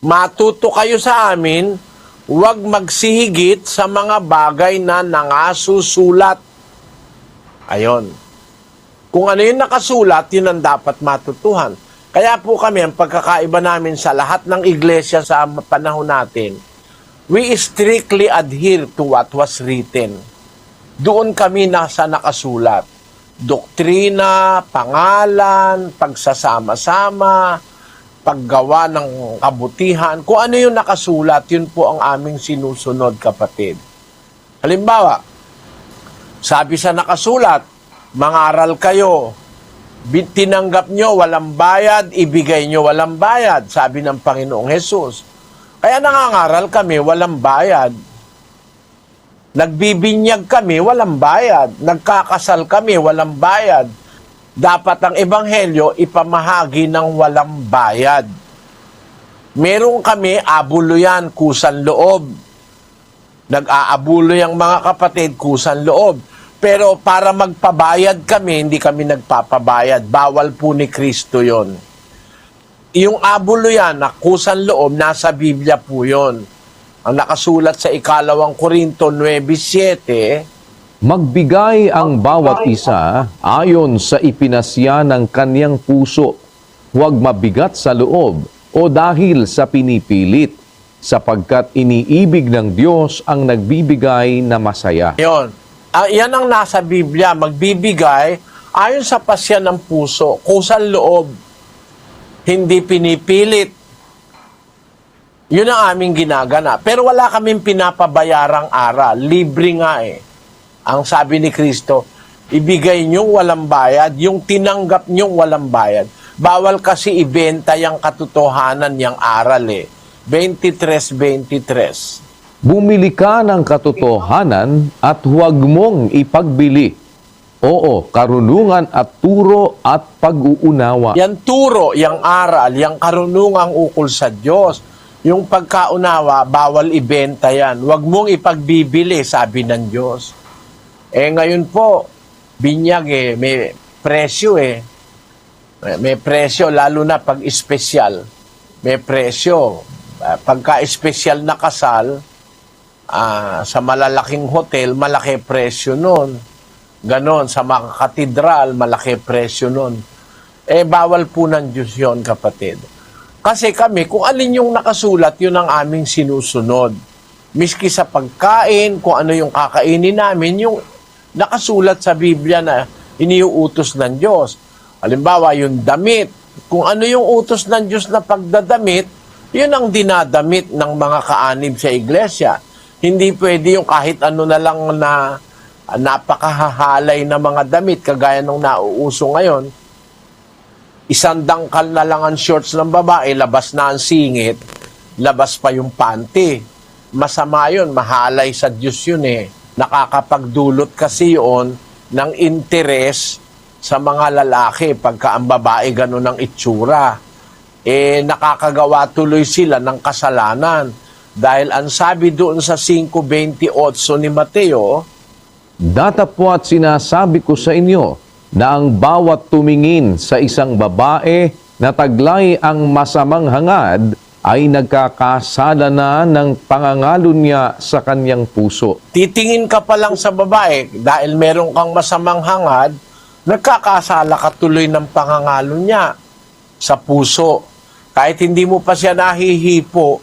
Matuto kayo sa amin, huwag magsihigit sa mga bagay na nangasusulat. Ayon. Kung ano yung nakasulat, yun ang dapat matutuhan. Kaya po kami, ang pagkakaiba namin sa lahat ng iglesia sa panahon natin, we strictly adhere to what was written. Doon kami nasa nakasulat. Doktrina, pangalan, pagsasama-sama, paggawa ng kabutihan. Kung ano yung nakasulat, yun po ang aming sinusunod, kapatid. Halimbawa, sabi sa nakasulat, mangaral kayo, tinanggap nyo, walang bayad, ibigay nyo, walang bayad, sabi ng Panginoong Hesus. Kaya nangangaral kami, walang bayad. Nagbibinyag kami, walang bayad. Nagkakasal kami, walang bayad. Dapat ang ebanghelyo ipamahagi ng walang bayad. Meron kami abuluyan, kusang loob. Nag-aabulo yung mga kapatid, kusang loob. Pero para magpabayad kami, hindi kami nagpapabayad. Bawal po ni Kristo yon. Yung abuluyan na kusang loob, nasa Biblia po yon. Ang nakasulat sa 2 Korinto 9:7, Magbigay ang bawat isa ayon sa ipinasya ng kaniyang puso, huwag mabigat sa loob o dahil sa pinipilit, sapagkat iniibig ng Diyos ang nagbibigay na masaya. Yon. Yan ang nasa Biblia, magbibigay ayon sa pasya ng puso, kusang loob, hindi pinipilit. Yun ang aming ginagana. Pero wala kaming pinapabayarang aral. Libre nga eh. Ang sabi ni Kristo, ibigay niyong walang bayad, yung tinanggap niyong walang bayad. Bawal kasi ibenta yung katotohanan niyang aral eh. 23:23. Bumili ka ng katotohanan at huwag mong ipagbili. Oo, karunungan at turo at pag-uunawa. Yan turo, yang aral, yang karunungang ukol sa Diyos. Yung pagkaunawa, bawal ibenta yan. Huwag mong ipagbibili, sabi ng Diyos. Ngayon po, binyag may presyo May presyo, lalo na pag espesyal. May presyo. Pagka-espesyal na kasal, sa malalaking hotel, malaki presyo nun. Ganon, sa mga katedral, malaki presyo nun. Bawal po ng Diyos yun, kapatid. Kasi kami, kung alin yung nakasulat, yun ang aming sinusunod. Miski sa pagkain, kung ano yung kakainin namin, yung nakasulat sa Biblia na iniuutos ng Diyos. Halimbawa, yung damit. Kung ano yung utos ng Diyos na pagdadamit, yun ang dinadamit ng mga kaanib sa iglesia. Hindi pwede yung kahit ano na lang na napakahahalay na mga damit, kagaya nung nauuso ngayon. Isang dangkal na lang ang shorts ng babae, labas na ang singit, labas pa yung panty. Masama yun, mahalay sa Diyos yun eh. Nakakapagdulot kasi yun ng interes sa mga lalaki pagka ang babae ganun ang itsura. Nakakagawa tuloy sila ng kasalanan. Dahil ang sabi doon sa 5:28 ni Mateo, Datapwat sinasabi ko sa inyo, na ang bawat tumingin sa isang babae na taglay ang masamang hangad ay nagkakasala na ng pangangalo niya sa kanyang puso. titingin ka pa lang sa babae dahil meron kang masamang hangad, nagkakasala ka tuloy ng pangangalo niya sa puso. Kahit hindi mo pa siya nahihipo,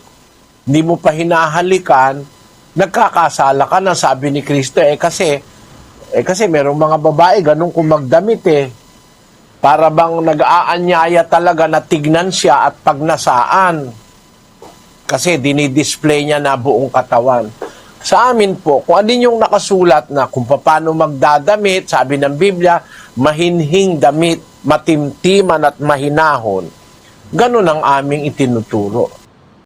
hindi mo pa hinahalikan, nagkakasala ka na, sabi ni Kristo. Kasi merong mga babae, ganun kung magdamit para bang nag-aanyaya talaga na tignan siya at pagnasaan. Kasi dinidisplay niya na buong katawan. Sa amin po, kung alin yung nakasulat na kung paano magdadamit, sabi ng Biblia, mahinhing damit, matimtiman at mahinahon. Ganun ang aming itinuturo.